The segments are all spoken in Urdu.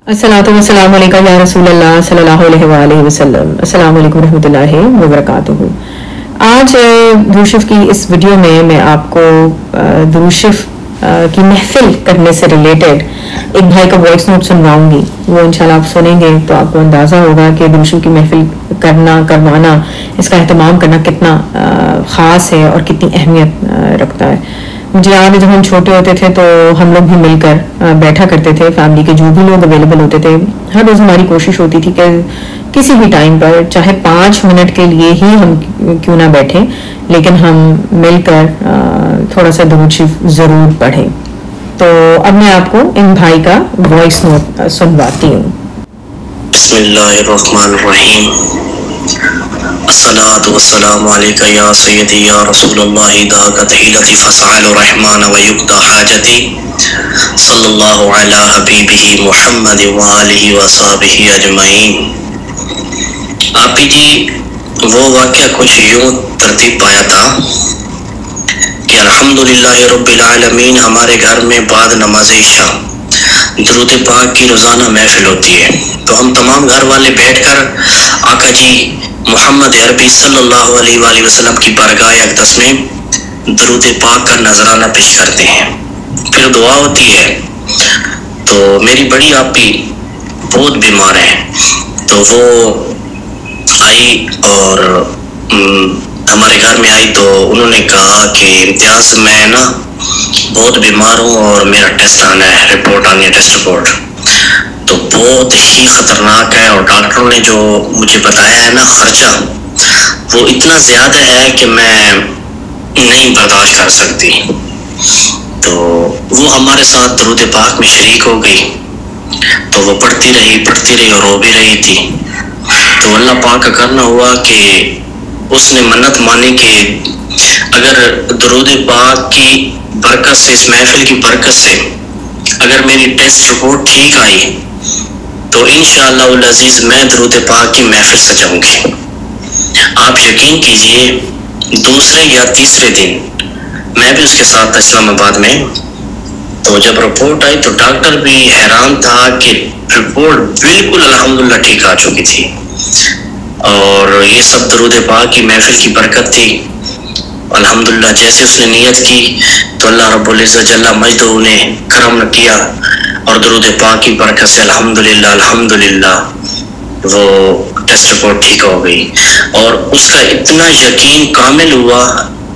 السلام علیکم یا رسول اللہ صلی اللہ علیہ وآلہ وسلم۔ السلام علیکم ورحمۃ اللہ وبرکاتہ۔ آج درود شریف کی اس ویڈیو میں آپ کو درود شریف کی محفل کرنے سے ریلیٹڈ ایک بھائی کا وائس نوٹ سنواؤں گی۔ وہ انشاءاللہ آپ سنیں گے تو آپ کو اندازہ ہوگا کہ درود شریف کی محفل کروانا، اس کا اہتمام کرنا کتنا خاص ہے اور کتنی اہمیت رکھتا ہے۔ مجھے یاد ہے جب ہم چھوٹے ہوتے تھے تو ہم لوگ بھی مل کر بیٹھا کرتے تھے، فیملی کے جو بھی لوگ اویلیبل ہوتے تھے، ہر روز ہماری کوشش ہوتی تھی کہ کسی بھی ٹائم پر چاہے 5 منٹ کے لیے ہی ہم کیوں نہ بیٹھیں، لیکن ہم مل کر تھوڑا سا درود شریف ضرور پڑھیں۔ تو اب میں آپ کو ان بھائی کا وائس نوٹ سنواتی ہوں۔ بسم اللہ الرحمن الرحیم۔ الصلاۃ والسلام علیک یا سیدی یا رسول اللہ، داک تحیلتی فسأل الرحمن ویقضی حاجتی، صلی اللہ علی حبیبہ محمد وآلہ وصحبہ اجمعین۔ آپ جی وہ واقعہ کچھ یوں ترتیب پایا تھا کہ الحمدللہ رب العالمین ہمارے گھر میں بعد نماز عشاء درود پاک کی روزانہ محفل ہوتی ہے، تو ہم تمام گھر والے بیٹھ کر آقا جی محمد عربی صلی اللہ علیہ وآلہ وسلم کی بارگاہ اقدس میں درود پاک کا نذرانہ پیش کرتے ہیں، پھر دعا ہوتی ہے۔ تو میری بڑی آپی بہت بیمار ہے، تو وہ آئی اور ہمارے گھر میں آئی، تو انہوں نے کہا کہ امتیاز میں نا بہت بیمار ہوں اور میرا ٹیسٹ آنا ہے، رپورٹ آنی ہے، ٹیسٹ رپورٹ تو بہت ہی خطرناک ہے، اور ڈاکٹروں نے جو مجھے بتایا ہے نا خرچہ وہ اتنا زیادہ ہے کہ میں نہیں برداشت کر سکتی۔ تو وہ ہمارے ساتھ درود پاک میں شریک ہو گئی، تو وہ پڑھتی رہی اور رو بھی رہی تھی۔ تو اللہ پاک کا کرنا ہوا کہ اس نے منت مانی کہ اگر درود پاک کی برکت سے، اس محفل کی برکت سے اگر میری ٹیسٹ رپورٹ ٹھیک آئی تو انشاءاللہ العزیز میں درود پاک کی محفل سجاؤں گی۔ آپ یقین کیجئے دوسرے یا تیسرے دن میں بھی اس کے ساتھ تھا اسلام آباد میں، تو جب رپورٹ آئی تو ڈاکٹر بھی حیران تھا کہ رپورٹ بالکل الحمدللہ ٹھیک آ چکی تھی، اور یہ سب درود پاک کی محفل کی برکت تھی۔ الحمدللہ جیسے اس نے نیت کی تو اللہ رب العزت جل مجدہ نے کرم کیا، اور درود پاک کی برکت سے الحمدللہ وہ ٹیسٹ رپورٹ ٹھیک ہو گئی، اور اس کا اتنا یقین کامل ہوا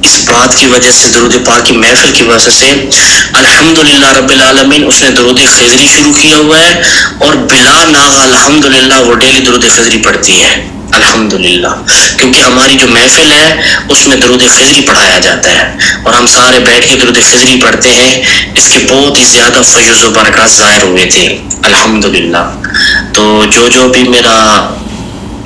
اس بات کی وجہ سے، درود پاک کی محفل کی وجہ سے الحمدللہ رب العالمین اس نے درود خضری شروع کیا ہوا ہے، اور بلا ناغہ الحمدللہ وہ ڈیلی درود خضری پڑھتی ہے الحمدللہ، کیونکہ ہماری جو محفل ہے اس میں درود خضری پڑھایا جاتا ہے، اور ہم سارے بیٹھ کے درود خضری پڑھتے ہیں۔ اس کے بہت ہی زیادہ فیض و برکات ظاہر ہوئے تھے الحمدللہ۔ تو جو بھی میرا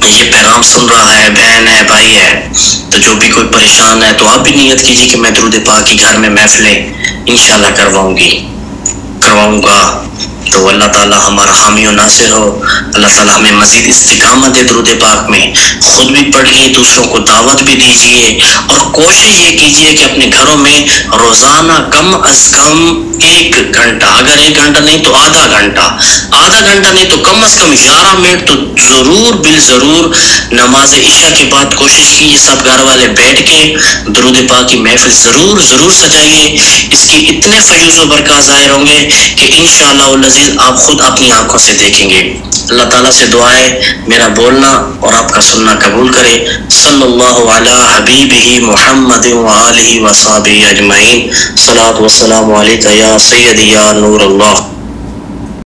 یہ پیغام سن رہا ہے، بہن ہے، بھائی ہے، تو جو بھی کوئی پریشان ہے تو آپ بھی نیت کیجیے کہ میں درود پاک کی گھر میں محفلیں انشاءاللہ کرواؤں گا، تو اللہ تعالی ہمارا حامی و ناصر ہو۔ اللہ تعالی ہمیں مزید استقامت دے درود پاک میں، خود بھی پڑھیے، دوسروں کو دعوت بھی دیجیے، اور کوشش یہ کیجیے کہ اپنے گھروں میں روزانہ کم از کم 1 گھنٹہ، اگر 1 گھنٹہ نہیں تو آدھا گھنٹہ نہیں تو کم از کم 11 منٹ تو ضرور بالضرور نماز عشاء کے بعد کوشش کیجیے سب گھر والے بیٹھ کے درود پاک کی محفل ضرور سجائیے۔ اس کی اتنے فیض و برکات ظاہر ہوں گے کہ انشاءاللہ العزیز آپ خود اپنی آنکھوں سے دیکھیں گے۔ اللہ تعالیٰ سے دعا ہے میرا بولنا اور آپ کا سننا قبول کرے۔ صلی اللہ علی حبیبہ محمد وآلہ وصحبہ اجمعین۔ صلاۃ والسلام علیک یا سیدی یا نور اللہ۔